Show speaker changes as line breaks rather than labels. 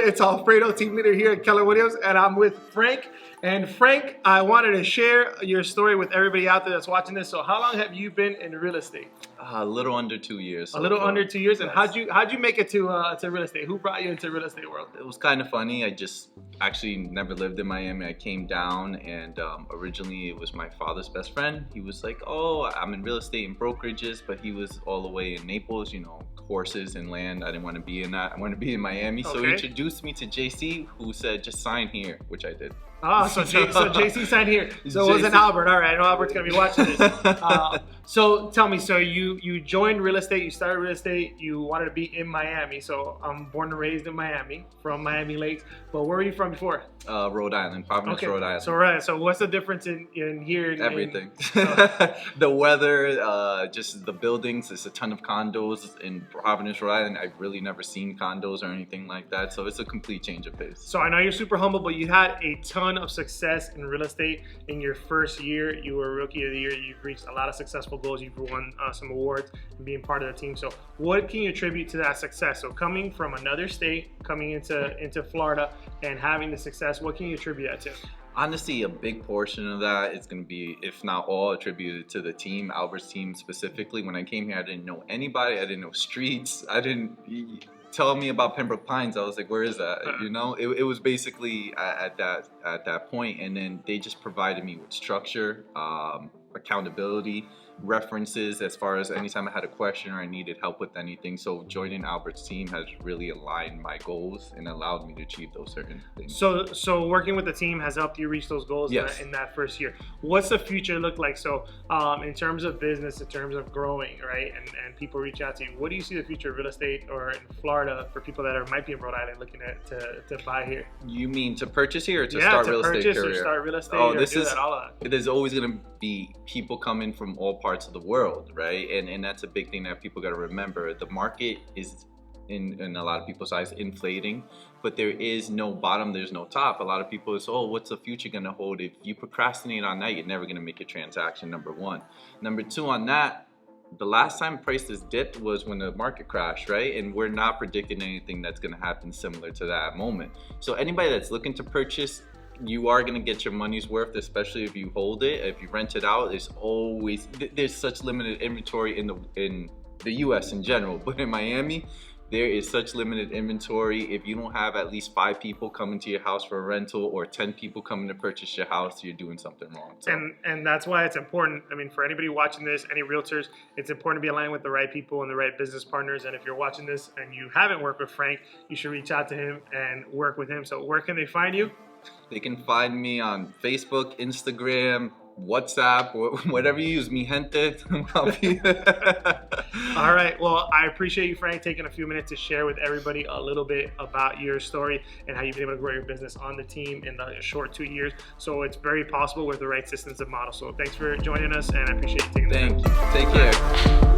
It's Alfredo, team leader here at Keller Williams, and I'm with Frank. And Frank, I wanted to share your story with everybody out there that's watching this. So how long have you been in real estate?
A little under 2 years.
A little under 2 years. And
yes.
how'd you make it to real estate? Who brought you into real estate world?
It was kind of funny. I just actually never lived in Miami. I came down, and originally it was my father's best friend. He was like, "Oh, I'm in real estate and brokerages," but he was all the way in Naples, horses and land. I didn't want to be in that. I wanted to be in Miami. So he introduced me to JC, who said, "Just sign here," which I did.
So JC signed here. So it wasn't Albert. All right, I know Albert's gonna be watching this. So tell me, so you joined real estate, you started real estate, you wanted to be in Miami. So I'm born and raised in Miami, from Miami Lakes. But where were you from before?
Rhode Island, Providence, Rhode Island.
So what's the difference in here?
Everything. The weather, just the buildings. There's a ton of condos in Providence, Rhode Island. I've really never seen condos or anything like that. So it's a complete change of pace.
So I know you're super humble, but you had a ton of success in real estate in your first year. You were Rookie of the Year. You've reached a lot of successful goals. You've won some awards and being part of the team. So what can you attribute to that success? So coming from another state, coming into Florida and having the success, what can you attribute that to?
Honestly, a big portion of that is going to be, if not all, attributed to the team, Albert's team specifically. When I came here, I didn't know anybody. I didn't know streets. Tell me about Pembroke Pines. I was like, where is that? It was basically at that point, and then they just provided me with structure, accountability, references as far as anytime I had a question or I needed help with anything. So joining Albert's team has really aligned my goals and allowed me to achieve those certain things.
So working with the team has helped you reach those goals.
Yes.
in that first year. What's the future look like? So in terms of business, in terms of growing, right, and people reach out to you, what do you see the future of real estate or in Florida for people that might be in Rhode Island looking at to buy here?
You mean to purchase here or to start real estate career?
Or start real estate.
Oh,
all of that.
There's always going to be people coming from all parts of the world, right? And that's a big thing that people got to remember. The market is, in a lot of people's eyes, inflating, but there is no bottom, there's no top. A lot of people say, "Oh, what's the future going to hold?" If you procrastinate on that, you're never going to make a transaction, number one. Number two, on that, the last time prices dipped was when the market crashed, right? And we're not predicting anything that's going to happen similar to that moment. So anybody that's looking to purchase, you are going to get your money's worth, especially if you hold it. If you rent it out, there's such limited inventory in the US in general, but in Miami there is such limited inventory. If you don't have at least 5 people coming to your house for a rental or 10 people coming to purchase your house, you're doing something wrong. So.
And that's why it's important. I mean, for anybody watching this, any realtors, it's important to be aligned with the right people and the right business partners. And if you're watching this and you haven't worked with Frank, you should reach out to him and work with him. So where can they find you?
They can find me on Facebook, Instagram, WhatsApp, whatever you use, mi gente.
All right. Well, I appreciate you, Frank, taking a few minutes to share with everybody a little bit about your story and how you've been able to grow your business on the team in a short 2 years. So it's very possible with the right systems and models. So thanks for joining us, and I appreciate you taking the time.
Thank you. Take care.